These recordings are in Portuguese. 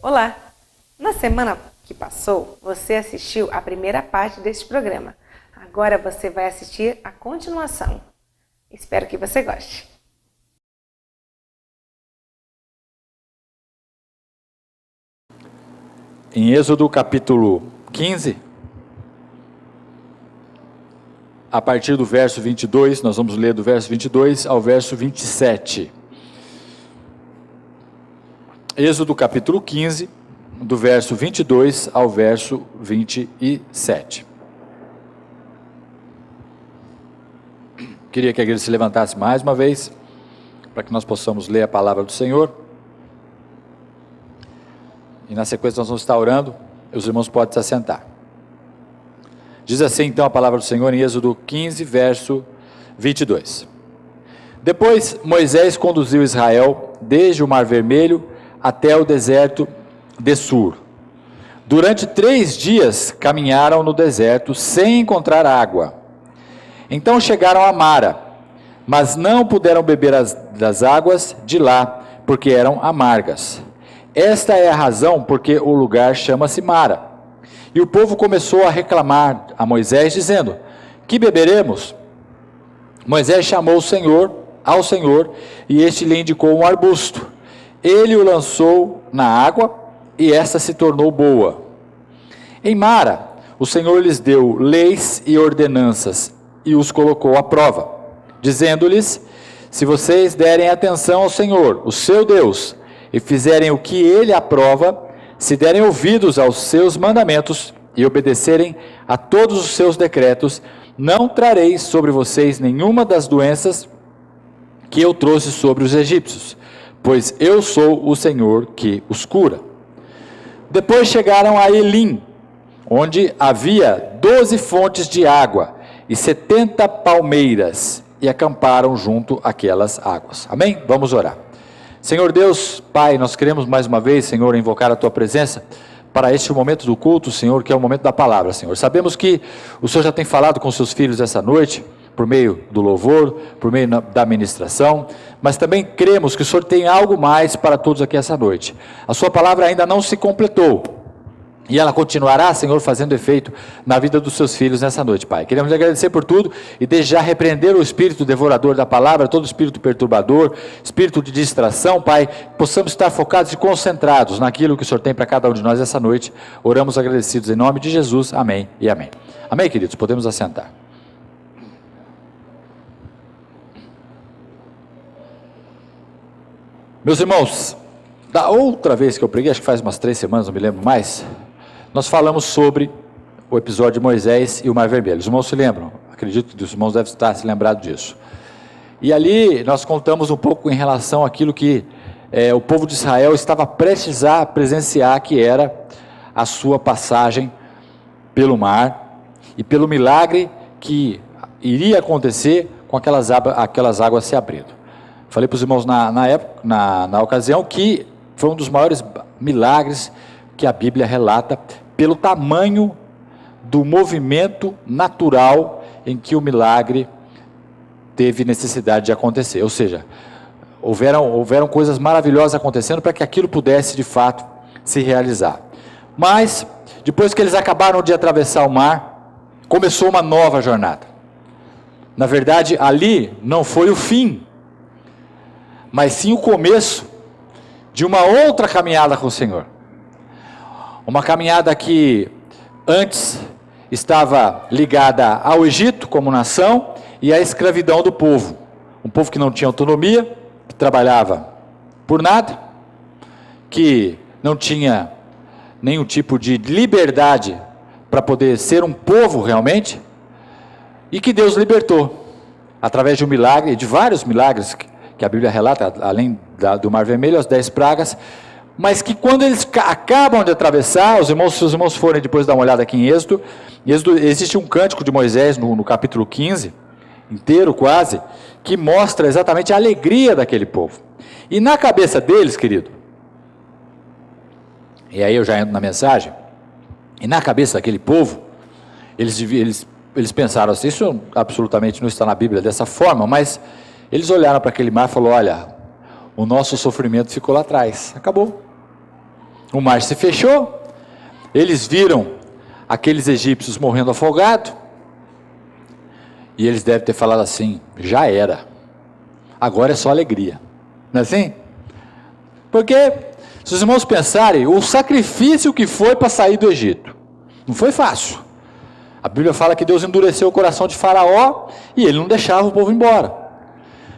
Olá! Na semana que passou, você assistiu a primeira parte deste programa. Agora você vai assistir a continuação. Espero que você goste. Em Êxodo capítulo 15, a partir do verso 22, nós vamos ler do verso 22 ao verso 27. Êxodo capítulo 15, do verso 22 ao verso 27. Queria que a igreja se levantasse mais uma vez, para que nós possamos ler a palavra do Senhor. E na sequência nós vamos estar orando, e os irmãos podem se assentar. Diz assim então a palavra do Senhor em Êxodo 15, verso 22. Depois Moisés conduziu Israel desde o Mar Vermelho até o deserto de Sur. Durante 3 dias caminharam no deserto sem encontrar água. Então chegaram a Mara, mas não puderam beber das águas de lá, porque eram amargas. Esta é a razão porque o lugar chama-se Mara. E o povo começou a reclamar a Moisés, dizendo: que beberemos? Moisés chamou ao Senhor, e este lhe indicou um arbusto. Ele o lançou na água, e esta se tornou boa. Em Mara, o Senhor lhes deu leis e ordenanças, e os colocou à prova, dizendo-lhes: se vocês derem atenção ao Senhor, o seu Deus, e fizerem o que ele aprova, se derem ouvidos aos seus mandamentos e obedecerem a todos os seus decretos, não trarei sobre vocês nenhuma das doenças que eu trouxe sobre os egípcios, pois eu sou o Senhor que os cura. Depois chegaram a Elim, onde havia 12 fontes de água e 70 palmeiras, e acamparam junto àquelas águas. Amém? Vamos orar. Senhor Deus, Pai, nós queremos mais uma vez, Senhor, invocar a Tua presença para este momento do culto, Senhor, que é o momento da palavra, Senhor. Sabemos que o Senhor já tem falado com seus filhos essa noite, por meio do louvor, por meio da ministração, mas também cremos que o Senhor tem algo mais para todos aqui essa noite. A Sua palavra ainda não se completou, e ela continuará, Senhor, fazendo efeito na vida dos seus filhos nessa noite, Pai. Queremos lhe agradecer por tudo e desde já repreender o espírito devorador da palavra, todo espírito perturbador, espírito de distração, Pai, possamos estar focados e concentrados naquilo que o Senhor tem para cada um de nós essa noite. Oramos agradecidos em nome de Jesus, amém e amém. Amém, queridos? Podemos assentar. Meus irmãos, da outra vez que eu preguei, acho que faz umas 3 semanas, não me lembro mais, nós falamos sobre o episódio de Moisés e o Mar Vermelho. Os irmãos se lembram? Acredito que os irmãos devem estar se lembrando disso. E ali nós contamos um pouco em relação àquilo que o povo de Israel estava prestes a presenciar, que era a sua passagem pelo mar e pelo milagre que iria acontecer com aquelas águas se abrindo. Falei para os irmãos na ocasião que foi um dos maiores milagres que a Bíblia relata, pelo tamanho do movimento natural em que o milagre teve necessidade de acontecer. Ou seja, houveram coisas maravilhosas acontecendo para que aquilo pudesse de fato se realizar. Mas, depois que eles acabaram de atravessar o mar, começou uma nova jornada. Na verdade, ali não foi o fim, mas sim o começo de uma outra caminhada com o Senhor. Uma caminhada que antes estava ligada ao Egito como nação e à escravidão do povo. Um povo que não tinha autonomia, que trabalhava por nada, que não tinha nenhum tipo de liberdade para poder ser um povo realmente, e que Deus libertou através de um milagre, de vários milagres que a Bíblia relata, além do Mar Vermelho, as 10 pragas, mas que quando eles acabam de atravessar, se os irmãos forem depois dar uma olhada aqui em Êxodo, existe um cântico de Moisés no capítulo 15, inteiro quase, que mostra exatamente a alegria daquele povo. E na cabeça deles, querido, e aí eu já entro na mensagem, e na cabeça daquele povo, eles pensaram assim, isso absolutamente não está na Bíblia dessa forma, mas eles olharam para aquele mar e falaram: olha, o nosso sofrimento ficou lá atrás, acabou. o mar se fechou, eles viram aqueles egípcios morrendo afogados, e eles devem ter falado assim: já era, agora é só alegria, não é assim? Porque, se os irmãos pensarem, o sacrifício que foi para sair do Egito, não foi fácil. A Bíblia fala que Deus endureceu o coração de Faraó, e ele não deixava o povo embora.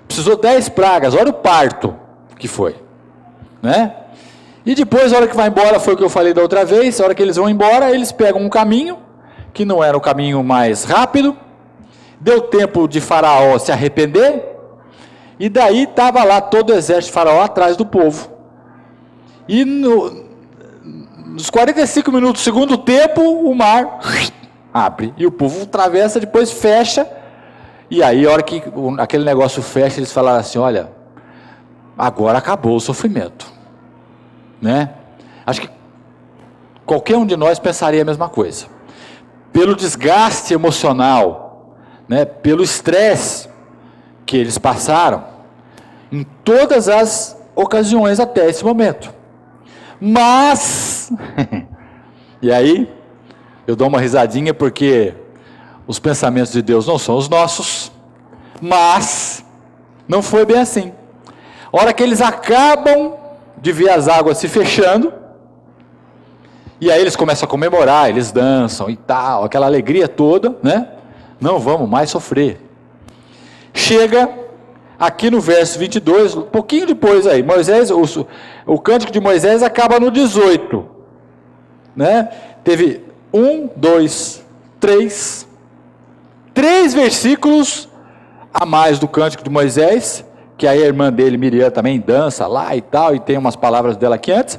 Precisou 10 pragas, olha o parto que foi, né? E depois, a hora que vai embora, foi o que eu falei da outra vez, a hora que eles vão embora, eles pegam um caminho, que não era o caminho mais rápido, deu tempo de Faraó se arrepender, e daí estava lá todo o exército de Faraó atrás do povo. E nos 45 minutos do segundo tempo, o mar abre, e o povo atravessa, depois fecha, e aí a hora que aquele negócio fecha, eles falaram assim: olha, agora acabou o sofrimento, né? Acho que qualquer um de nós pensaria a mesma coisa, pelo desgaste emocional, né? Pelo estresse que eles passaram, em todas as ocasiões até esse momento. Mas, e aí, eu dou uma risadinha porque os pensamentos de Deus não são os nossos, mas não foi bem assim. A hora que eles acabam de ver as águas se fechando, e aí eles começam a comemorar, eles dançam e tal, aquela alegria toda, né? Não vamos mais sofrer. Chega aqui no verso 22, um pouquinho depois aí, Moisés, o cântico de Moisés acaba no 18, né? Teve 1, 2, 3 versículos a mais do cântico de Moisés, que aí a irmã dele, Miriam, também dança lá e tal, e tem umas palavras dela aqui antes.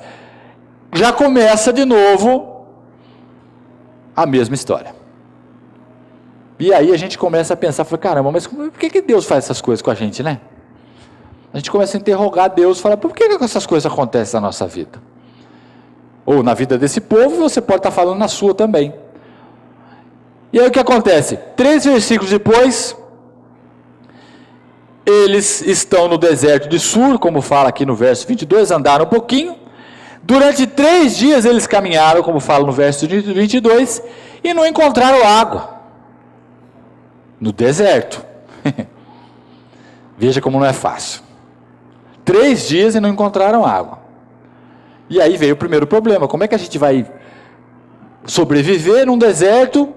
Já começa de novo a mesma história. E aí a gente começa a pensar, caramba, mas por que Deus faz essas coisas com a gente, né? A gente começa a interrogar Deus, falar, por que essas coisas acontecem na nossa vida? Ou na vida desse povo, você pode estar falando na sua também. E aí o que acontece? 3 versículos depois, eles estão no deserto de Sur, como fala aqui no verso 22, andaram um pouquinho. Durante 3 dias eles caminharam, como fala no verso 22, e não encontraram água. No deserto. Veja como não é fácil. 3 dias e não encontraram água. E aí veio o primeiro problema: como é que a gente vai sobreviver num deserto,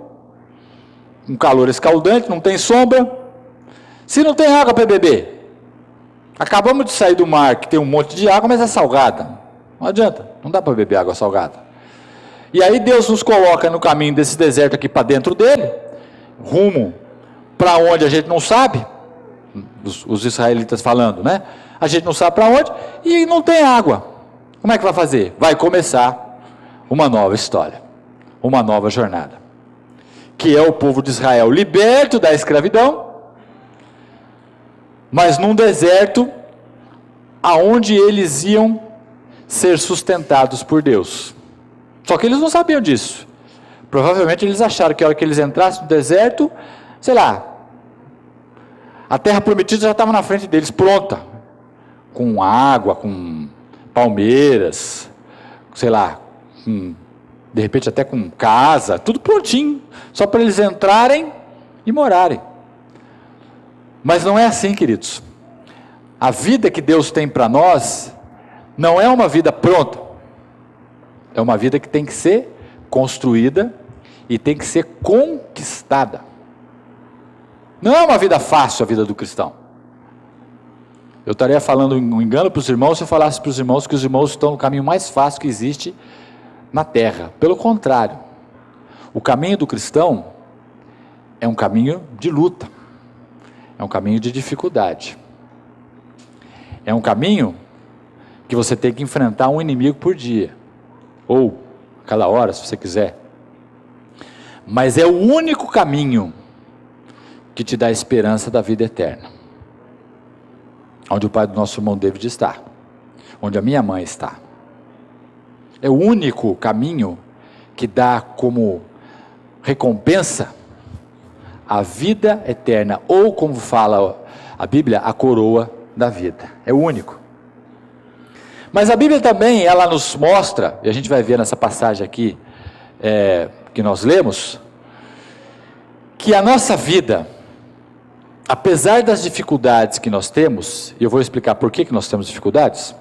um calor escaldante, não tem sombra, se não tem água para beber? Acabamos de sair do mar, que tem um monte de água, mas é salgada. Não adianta, não dá para beber água salgada. E aí Deus nos coloca no caminho desse deserto aqui para dentro dele, rumo para onde a gente não sabe, os israelitas falando, né? A gente não sabe para onde, e não tem água. Como é que vai fazer? Vai começar uma nova história, uma nova jornada, que é o povo de Israel liberto da escravidão, mas num deserto, aonde eles iam ser sustentados por Deus. Só que eles não sabiam disso. Provavelmente eles acharam que a hora que eles entrassem no deserto, sei lá, a terra prometida já estava na frente deles, pronta, com água, com palmeiras, sei lá, de repente até com casa, tudo prontinho, só para eles entrarem e morarem. Mas não é assim, queridos. A vida que Deus tem para nós não é uma vida pronta, é uma vida que tem que ser construída e tem que ser conquistada. Não é uma vida fácil a vida do cristão. Eu estaria falando um engano para os irmãos se eu falasse para os irmãos que os irmãos estão no caminho mais fácil que existe na terra. Pelo contrário, o caminho do cristão é um caminho de luta, é um caminho de dificuldade, é um caminho que você tem que enfrentar um inimigo por dia, ou a cada hora, se você quiser. Mas é o único caminho que te dá a esperança da vida eterna, onde o pai do nosso irmão David está, onde a minha mãe está. É o único caminho que dá como recompensa a vida eterna, ou como fala a Bíblia, a coroa da vida. É o único. Mas a Bíblia também, ela nos mostra, e a gente vai ver nessa passagem aqui, que nós lemos, que a nossa vida, apesar das dificuldades que nós temos, e eu vou explicar por que nós temos dificuldades,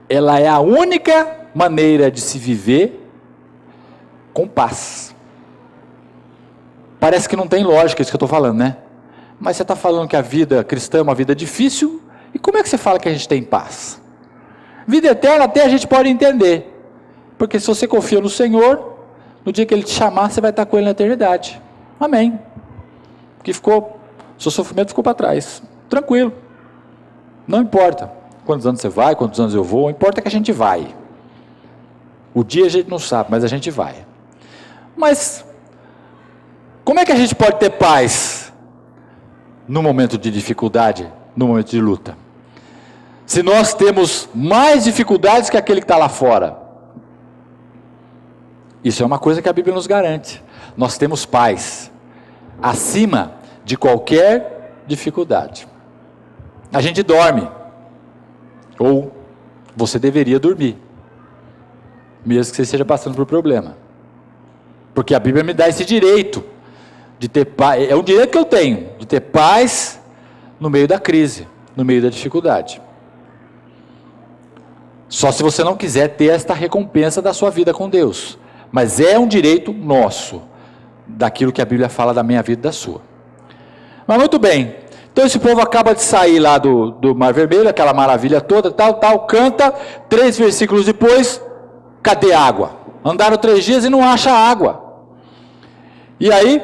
ela é a única maneira de se viver com paz. Parece que não tem lógica isso que eu estou falando, né? Mas você está falando que a vida cristã é uma vida difícil, e como é que você fala que a gente tem paz? Vida eterna até a gente pode entender, porque se você confia no Senhor, no dia que Ele te chamar, você vai estar com Ele na eternidade. Amém. Que seu sofrimento ficou para trás. Tranquilo. Não importa quantos anos você vai, quantos anos eu vou, importa que a gente vai. O dia a gente não sabe, mas a gente vai. Mas, como é que a gente pode ter paz no momento de dificuldade, no momento de luta? Se nós temos mais dificuldades que aquele que está lá fora. Isso é uma coisa que a Bíblia nos garante. Nós temos paz acima de qualquer dificuldade. A gente dorme, ou você deveria dormir, mesmo que você esteja passando por problema, porque a Bíblia me dá esse direito de ter paz. É um direito que eu tenho, de ter paz no meio da crise, no meio da dificuldade. Só se você não quiser ter esta recompensa da sua vida com Deus, mas é um direito nosso, daquilo que a Bíblia fala da minha vida e da sua. Mas muito bem, então esse povo acaba de sair lá do Mar Vermelho, aquela maravilha toda, tal, canta, 3 versículos depois, cadê água? Andaram 3 dias e não acha água. E aí,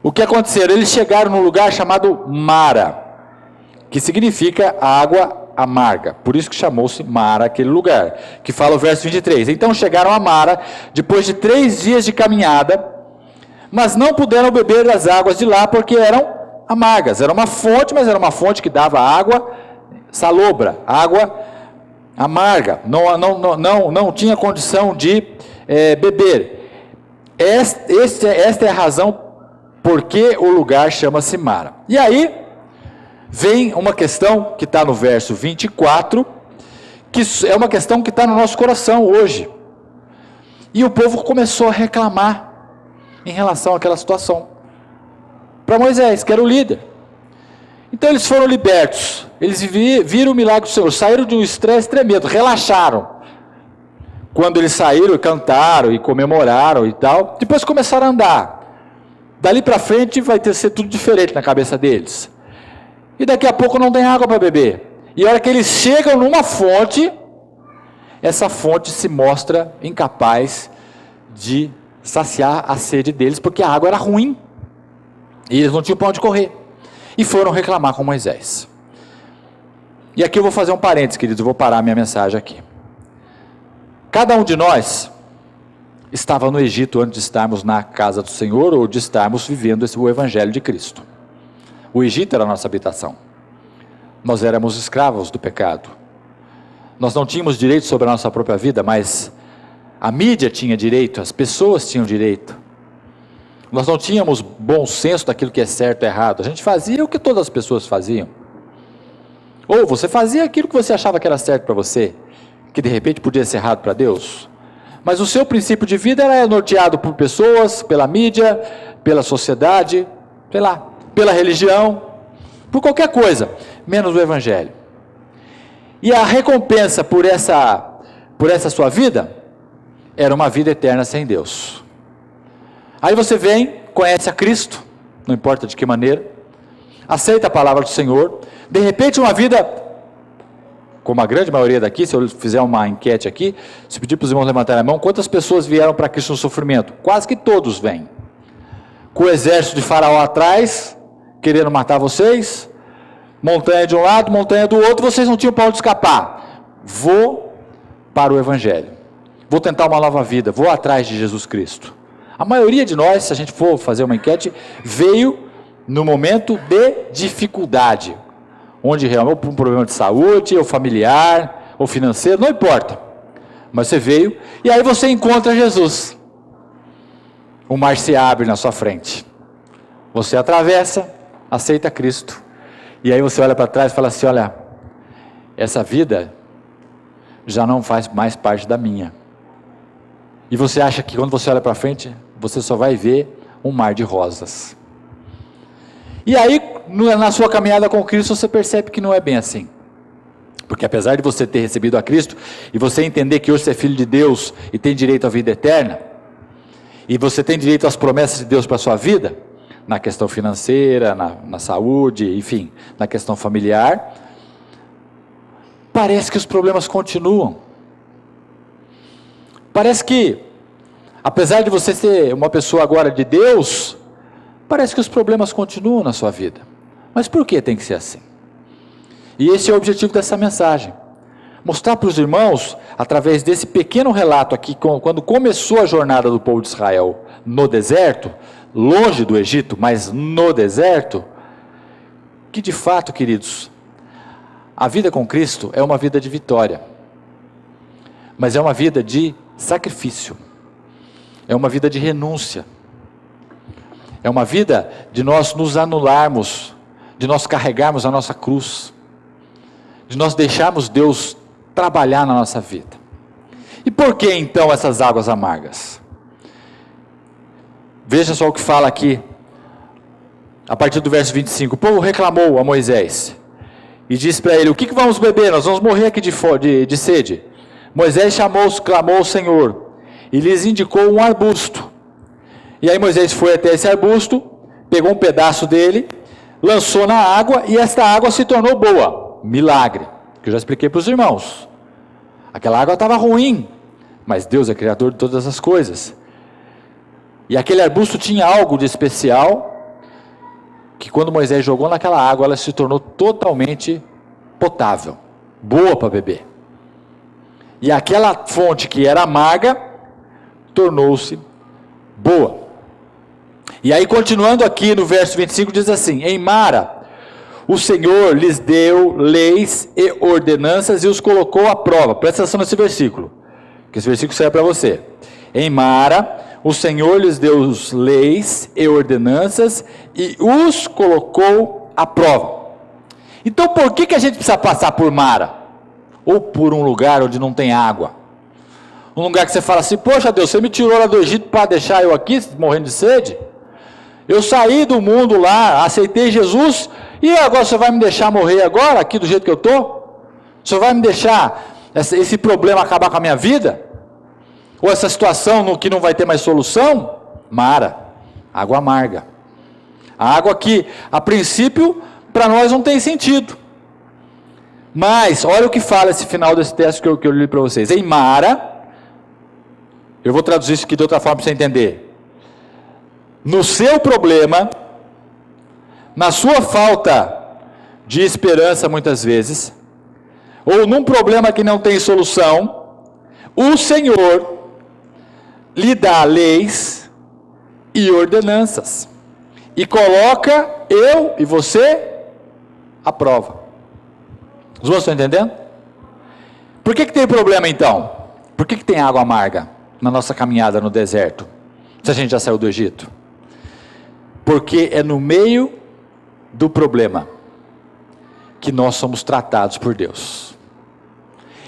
o que aconteceu? Eles chegaram num lugar chamado Mara, que significa água amarga, por isso que chamou-se Mara aquele lugar, que fala o verso 23, então chegaram a Mara, depois de 3 dias de caminhada, mas não puderam beber das águas de lá, porque eram amargas, era uma fonte, mas era uma fonte que dava água salobra, água amarga, não tinha condição de beber. Esta é a razão porque o lugar chama-se Mara. E aí, vem uma questão que está no verso 24, que é uma questão que está no nosso coração hoje. E o povo começou a reclamar em relação àquela situação para Moisés, que era o líder. Então eles foram libertos, eles viram o milagre do Senhor, saíram de um estresse tremendo, relaxaram. Quando eles saíram, cantaram e comemoraram e tal, depois começaram a andar. Dali para frente vai ser tudo diferente na cabeça deles. E daqui a pouco não tem água para beber. E a hora que eles chegam numa fonte, essa fonte se mostra incapaz de saciar a sede deles, porque a água era ruim. E eles não tinham para onde correr. E foram reclamar com Moisés. E aqui eu vou fazer um parênteses, queridos, eu vou parar a minha mensagem aqui. Cada um de nós estava no Egito antes de estarmos na casa do Senhor, ou de estarmos vivendo o Evangelho de Cristo. O Egito era a nossa habitação. Nós éramos escravos do pecado. Nós não tínhamos direito sobre a nossa própria vida, mas a mídia tinha direito, as pessoas tinham direito. Nós não tínhamos bom senso daquilo que é certo e errado. A gente fazia o que todas as pessoas faziam. Ou você fazia aquilo que você achava que era certo para você, que de repente podia ser errado para Deus. Mas o seu princípio de vida era norteado por pessoas, pela mídia, pela sociedade, sei lá, pela religião, por qualquer coisa, menos o Evangelho. E a recompensa por essa sua vida era uma vida eterna sem Deus. Aí você vem, conhece a Cristo, não importa de que maneira, aceita a palavra do Senhor, de repente uma vida, como a grande maioria daqui, se eu fizer uma enquete aqui, se pedir para os irmãos levantarem a mão, quantas pessoas vieram para Cristo no sofrimento? Quase que todos vêm. Com o exército de Faraó atrás, querendo matar vocês, montanha de um lado, montanha do outro, vocês não tinham para onde escapar. Vou para o Evangelho, vou tentar uma nova vida, vou atrás de Jesus Cristo. A maioria de nós, se a gente for fazer uma enquete, veio no momento de dificuldade, onde realmente um problema de saúde, ou familiar, ou financeiro, não importa, mas você veio, e aí você encontra Jesus, o mar se abre na sua frente, você atravessa, aceita Cristo, e aí você olha para trás e fala assim, olha, essa vida já não faz mais parte da minha. E você acha que quando você olha para frente, você só vai ver um mar de rosas. E aí, na sua caminhada com Cristo, você percebe que não é bem assim. Porque apesar de você ter recebido a Cristo, e você entender que hoje você é filho de Deus, e tem direito à vida eterna, e você tem direito às promessas de Deus para a sua vida, na questão financeira, na saúde, enfim, na questão familiar, parece que os problemas continuam. Parece que, apesar de você ser uma pessoa agora de Deus, parece que os problemas continuam na sua vida. Mas por que tem que ser assim? E esse é o objetivo dessa mensagem. Mostrar para os irmãos, através desse pequeno relato aqui, quando começou a jornada do povo de Israel no deserto, longe do Egito, mas no deserto, que de fato, queridos, a vida com Cristo é uma vida de vitória, mas é uma vida de sacrifício, é uma vida de renúncia, é uma vida de nós nos anularmos, de nós carregarmos a nossa cruz, de nós deixarmos Deus trabalhar na nossa vida. E por que então essas águas amargas? Veja só o que fala aqui, a partir do verso 25. O povo reclamou a Moisés e disse para ele: o que vamos beber? Nós vamos morrer aqui de sede. Moisés clamou ao Senhor e lhes indicou um arbusto. E aí Moisés foi até esse arbusto, pegou um pedaço dele, lançou na água, e esta água se tornou boa. Milagre, que eu já expliquei para os irmãos. Aquela água estava ruim, mas Deus é criador de todas as coisas. E aquele arbusto tinha algo de especial, que quando Moisés jogou naquela água, ela se tornou totalmente potável, boa para beber. E aquela fonte que era amarga, tornou-se boa. E aí, continuando aqui no verso 25, diz assim: em Mara, o Senhor lhes deu leis e ordenanças e os colocou à prova. Presta atenção nesse versículo, que esse versículo serve para você. Em Mara, o Senhor lhes deu leis e ordenanças e os colocou à prova. Então, por que a gente precisa passar por Mara? Ou por um lugar onde não tem água? Um lugar que você fala assim: poxa Deus, você me tirou lá do Egito para deixar eu aqui morrendo de sede? Eu saí do mundo lá, aceitei Jesus, e agora você vai me deixar morrer agora, aqui do jeito que eu estou? Você vai me deixar esse problema acabar com a minha vida? Ou essa situação que não vai ter mais solução? Mara, água amarga. A água que, a princípio, para nós não tem sentido. Mas, olha o que fala esse final desse texto que eu li para vocês. Em Mara, eu vou traduzir isso aqui de outra forma para você entender. No seu problema, na sua falta de esperança muitas vezes, ou num problema que não tem solução, o Senhor lhe dá leis e ordenanças, e coloca eu e você à prova. Os outros estão entendendo? Por que tem problema então? Por que tem água amarga na nossa caminhada no deserto, se a gente já saiu do Egito? Porque é no meio do problema que nós somos tratados por Deus.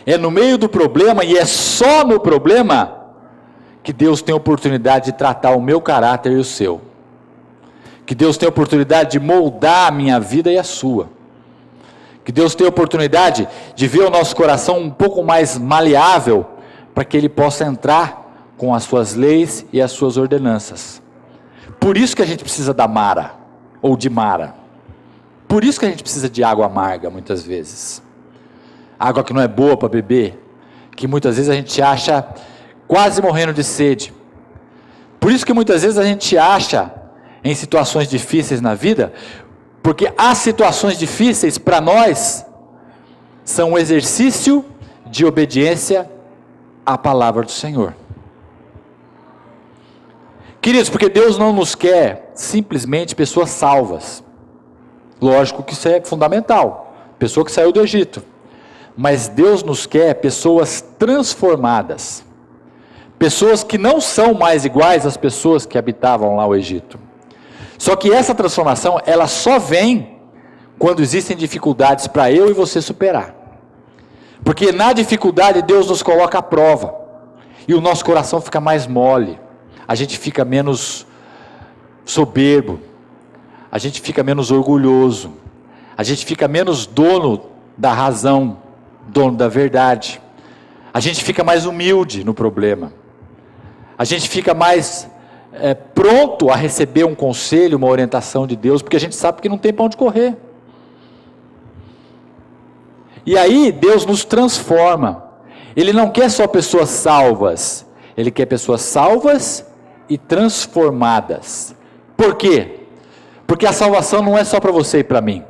É no meio do problema, e é só no problema que Deus tem a oportunidade de tratar o meu caráter e o seu. Que Deus tem a oportunidade de moldar a minha vida e a sua. Que Deus tem a oportunidade de ver o nosso coração um pouco mais maleável, para que Ele possa entrar com as suas leis e as suas ordenanças. Por isso que a gente precisa da Mara, ou de Mara. Por isso que a gente precisa de água amarga, muitas vezes. Água que não é boa para beber, que muitas vezes a gente acha quase morrendo de sede. Por isso que muitas vezes a gente acha em situações difíceis na vida, porque as situações difíceis para nós são um exercício de obediência à palavra do Senhor. Queridos, porque Deus não nos quer simplesmente pessoas salvas. Lógico que isso é fundamental, pessoa que saiu do Egito. Mas Deus nos quer pessoas transformadas, pessoas que não são mais iguais às pessoas que habitavam lá o Egito. Só que essa transformação, ela só vem quando existem dificuldades para eu e você superar. Porque na dificuldade Deus nos coloca à prova. E o nosso coração fica mais mole. A gente fica menos soberbo. A gente fica menos orgulhoso. A gente fica menos dono da razão, dono da verdade. A gente fica mais humilde no problema. A gente fica mais pronto a receber um conselho, uma orientação de Deus, porque a gente sabe que não tem para onde correr. E aí Deus nos transforma. Ele não quer só pessoas salvas, Ele quer pessoas salvas e transformadas. Por quê? Porque a salvação não é só para você e para mim.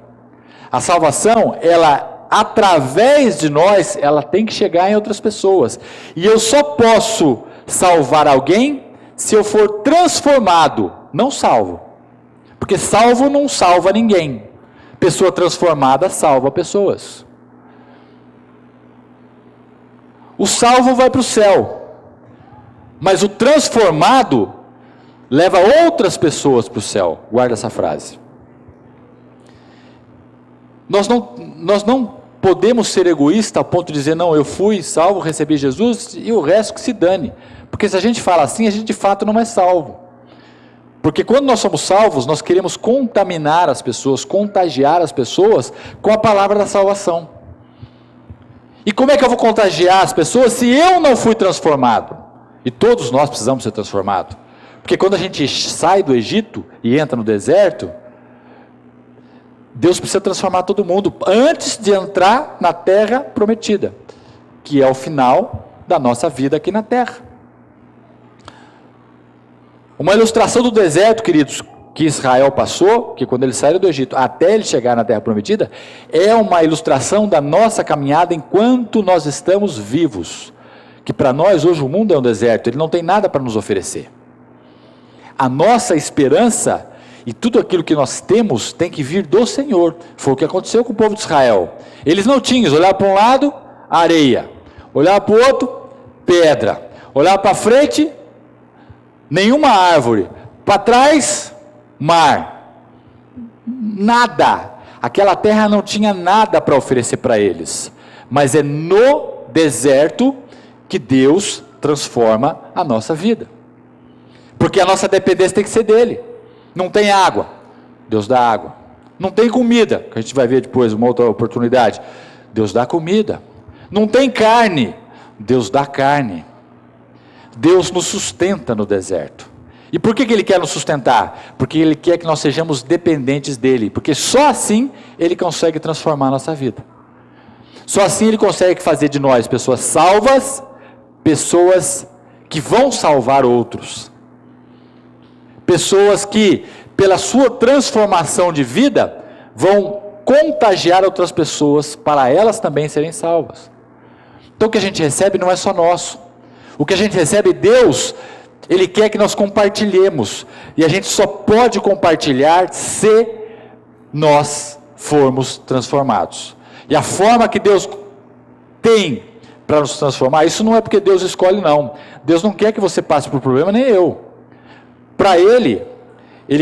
A salvação, ela, através de nós, ela tem que chegar em outras pessoas. E eu só posso salvar alguém se eu for transformado, não salvo. Porque salvo não salva ninguém. Pessoa transformada salva pessoas. O salvo vai para o céu, mas o transformado leva outras pessoas para o céu. Guarda essa frase. Nós não podemos ser egoístas ao ponto de dizer, não, eu fui salvo, recebi Jesus e o resto que se dane. Porque se a gente fala assim, a gente de fato não é salvo. Porque quando nós somos salvos, nós queremos contaminar as pessoas, contagiar as pessoas com a palavra da salvação. E como é que eu vou contagiar as pessoas se eu não fui transformado? E todos nós precisamos ser transformados. Porque quando a gente sai do Egito e entra no deserto, Deus precisa transformar todo mundo antes de entrar na terra prometida, que é o final da nossa vida aqui na terra. Uma ilustração do deserto, queridos, que Israel passou, que quando eles saíram do Egito até eles chegar na terra prometida, é uma ilustração da nossa caminhada enquanto nós estamos vivos. Que para nós hoje o mundo é um deserto, ele não tem nada para nos oferecer. A nossa esperança e tudo aquilo que nós temos tem que vir do Senhor. Foi o que aconteceu com o povo de Israel. Eles não tinham, eles olhavam para um lado, areia. Olhavam para o outro, pedra. Olhavam para frente, nenhuma árvore. Para trás, mar. Nada. Aquela terra não tinha nada para oferecer para eles. Mas é no deserto que Deus transforma a nossa vida. Porque a nossa dependência tem que ser dele. Não tem água, Deus dá água. Não tem comida, que a gente vai ver depois, uma outra oportunidade, Deus dá comida. Não tem carne, Deus dá carne. Deus nos sustenta no deserto. E por que Ele quer nos sustentar? Porque Ele quer que nós sejamos dependentes dEle, porque só assim Ele consegue transformar a nossa vida. Só assim Ele consegue fazer de nós pessoas salvas, pessoas que vão salvar outros. Pessoas que, pela sua transformação de vida, vão contagiar outras pessoas para elas também serem salvas. Então o que a gente recebe não é só nosso. O que a gente recebe, Deus, Ele quer que nós compartilhemos. E a gente só pode compartilhar se nós formos transformados. E a forma que Deus tem para nos transformar, isso não é porque Deus escolhe, não. Deus não quer que você passe por problema, nem eu. Para Ele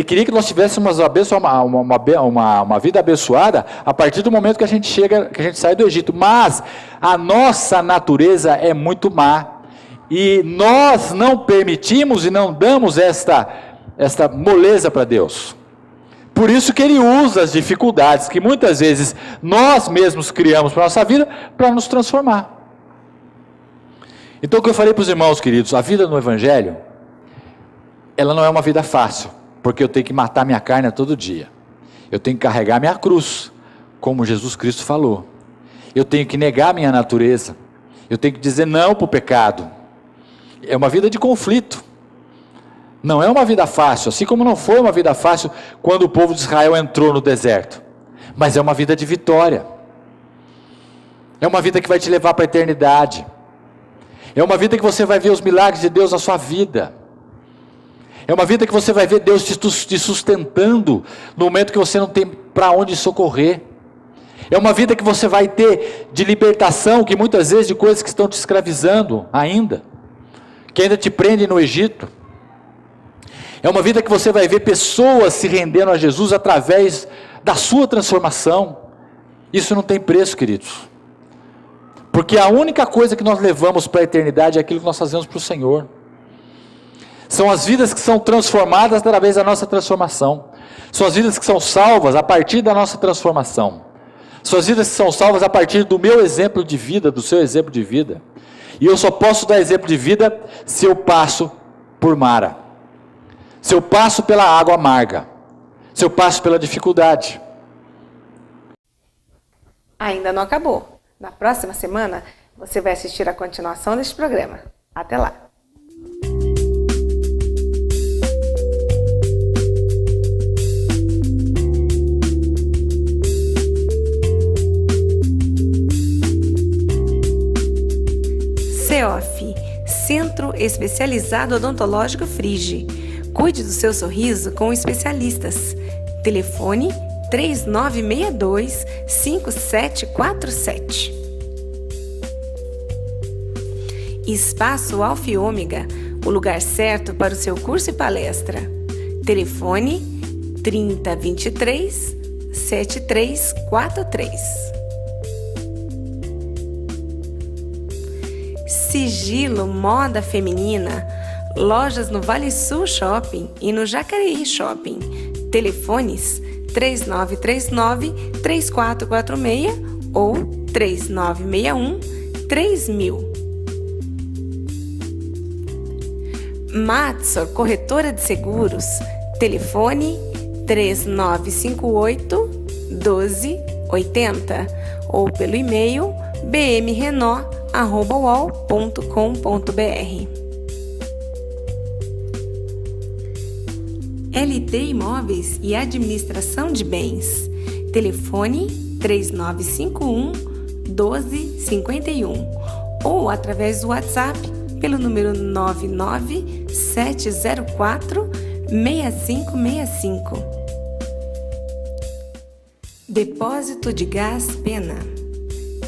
queria que nós tivéssemos uma vida abençoada a partir do momento que a gente sai do Egito. Mas a nossa natureza é muito má. E nós não permitimos e não damos esta moleza para Deus. Por isso que Ele usa as dificuldades que muitas vezes nós mesmos criamos para a nossa vida para nos transformar. Então o que eu falei para os irmãos queridos, a vida no Evangelho, ela não é uma vida fácil, porque eu tenho que matar minha carne todo dia. Eu tenho que carregar minha cruz, como Jesus Cristo falou. Eu tenho que negar minha natureza. Eu tenho que dizer não para o pecado. É uma vida de conflito. Não é uma vida fácil, assim como não foi uma vida fácil quando o povo de Israel entrou no deserto. Mas é uma vida de vitória. É uma vida que vai te levar para a eternidade. É uma vida que você vai ver os milagres de Deus na sua vida. É uma vida que você vai ver Deus te sustentando no momento que você não tem para onde socorrer. É uma vida que você vai ter de libertação, que muitas vezes de coisas que estão te escravizando ainda, que ainda te prendem no Egito. É uma vida que você vai ver pessoas se rendendo a Jesus através da sua transformação. Isso não tem preço, queridos. Porque a única coisa que nós levamos para a eternidade é aquilo que nós fazemos para o Senhor. São as vidas que são transformadas através da nossa transformação. São as vidas que são salvas a partir da nossa transformação. São as vidas que são salvas a partir do meu exemplo de vida, do seu exemplo de vida. E eu só posso dar exemplo de vida se eu passo por Mara. Se eu passo pela água amarga. Se eu passo pela dificuldade. Ainda não acabou. Na próxima semana, você vai assistir a continuação deste programa. Até lá! CEOF, Centro Especializado Odontológico Frige. Cuide do seu sorriso com especialistas. Telefone 3962-5747. Espaço Alfa e Ômega, o lugar certo para o seu curso e palestra. Telefone 3023-7343. Sigilo Moda Feminina, lojas no Vale Sul Shopping e no Jacareí Shopping. Telefones 3939-3446 ou 3961-3000. Matsor Corretora de Seguros, telefone 3958-1280 ou pelo e-mail bmrenó@uol.com.br. LT Imóveis e Administração de Bens. Telefone 3951-1251 ou através do WhatsApp pelo número 99704-6565. Depósito de Gás Pena.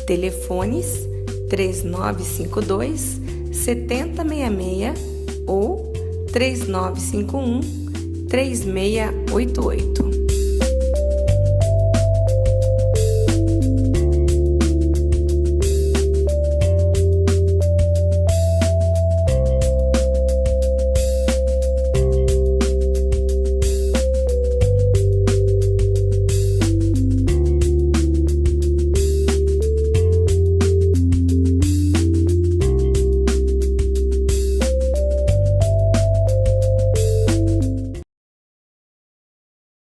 Telefones 3952-7066 ou 3951-3688.